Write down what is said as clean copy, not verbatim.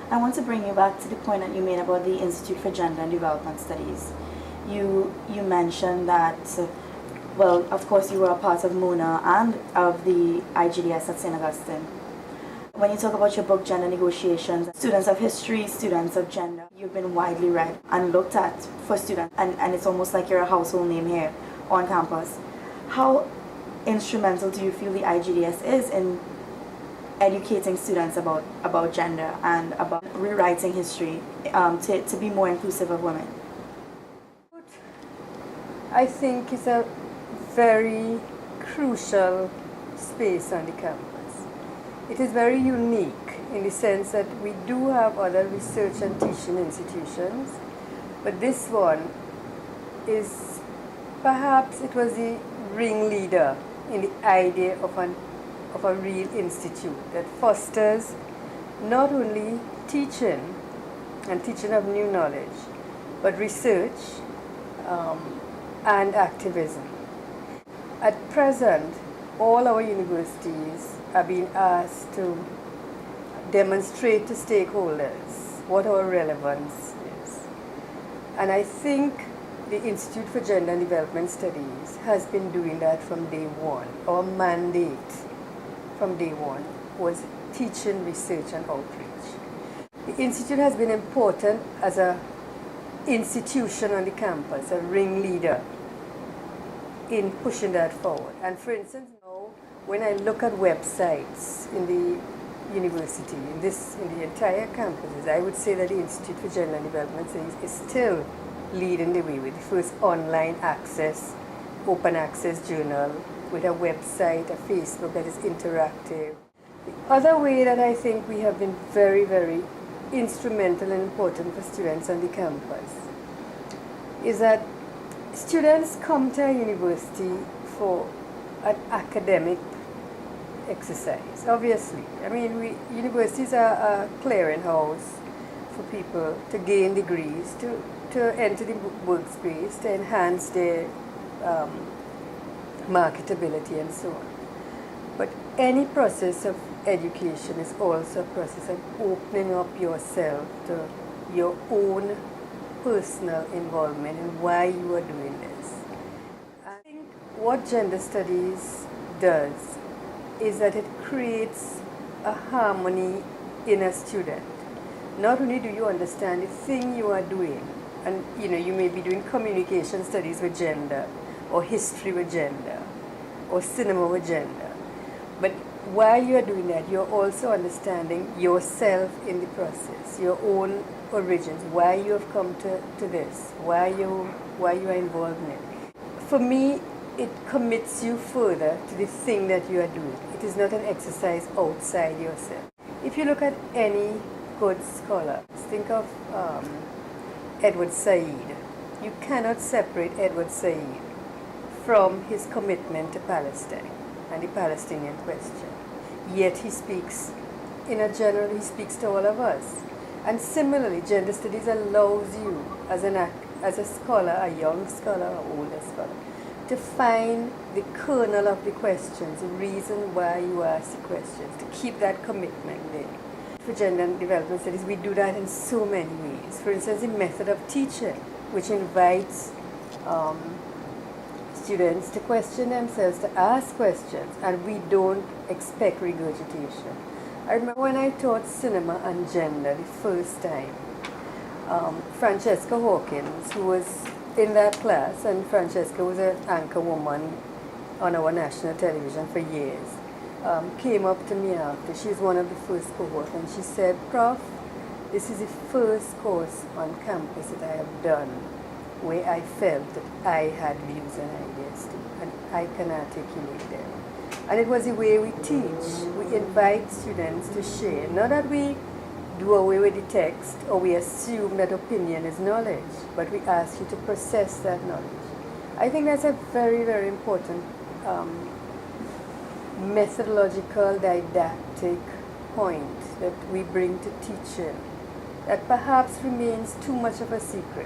I want to bring you back to the point that you made about the Institute for Gender and Development Studies. You mentioned that, well, of course you were a part of MONA and of the IGDS at St. Augustine. When you talk about your book, Gender Negotiations, students of history, students of gender, you've been widely read and looked at for students, and it's almost like you're a household name here on campus. How instrumental do you feel the IGDS is in educating students about gender and about rewriting history to be more inclusive of women? I think it's a very crucial space on the campus. It is very unique in the sense that we do have other research and teaching institutions, but this one is, perhaps it was the ringleader in the idea of a real institute that fosters not only teaching and teaching of new knowledge, but research and activism. At present, all our universities are being asked to demonstrate to stakeholders what our relevance is. And I think the Institute for Gender and Development Studies has been doing that from day one. Our mandate from day one was teaching, research, and outreach. The Institute has been important as an institution on the campus, a ringleader in pushing that forward. And for instance, now, when I look at websites in the university, in the entire campuses, I would say that the Institute for Gender and Development Studies is still leading the way with the first online access, open access journal, with a website, a Facebook that is interactive. The other way that I think we have been very, very instrumental and important for students on the campus is that students come to a university for an academic exercise, obviously. I mean, universities are a clearinghouse for people to gain degrees, to enter the workspace, to enhance their marketability and so on. But any process of education is also a process of opening up yourself to your own personal involvement in why you are doing this. I think what gender studies does is that it creates a harmony in a student. Not only do you understand the thing you are doing, and you may be doing communication studies with gender, or history with gender, or cinema with gender, but while you are doing that, you're also understanding yourself in the process, your own origins, why you have come to this, why you are involved in it. For me, it commits you further to the thing that you are doing. It is not an exercise outside yourself. If you look at any good scholar, think of Edward Said. You cannot separate Edward Said from his commitment to Palestine and the Palestinian question. Yet he speaks, in a general, he speaks to all of us. And similarly, gender studies allows you, as a scholar, a young scholar or older scholar, to find the kernel of the questions, the reason why you ask the questions, to keep that commitment there. For gender and development studies, we do that in so many ways. For instance, the method of teaching, which invites students to question themselves, to ask questions, and we don't expect regurgitation. I remember when I taught cinema and gender the first time, Francesca Hawkins, who was in that class, and Francesca was an anchor woman on our national television for years, came up to me after. She was one of the first cohort, and she said, "Prof, this is the first course on campus that I have done where I felt that I had views and ideas too, and I can articulate them." And it was the way we teach. We invite students to share. Not that we do away with the text or we assume that opinion is knowledge, but we ask you to process that knowledge. I think that's a very, very important methodological, didactic point that we bring to teaching that perhaps remains too much of a secret.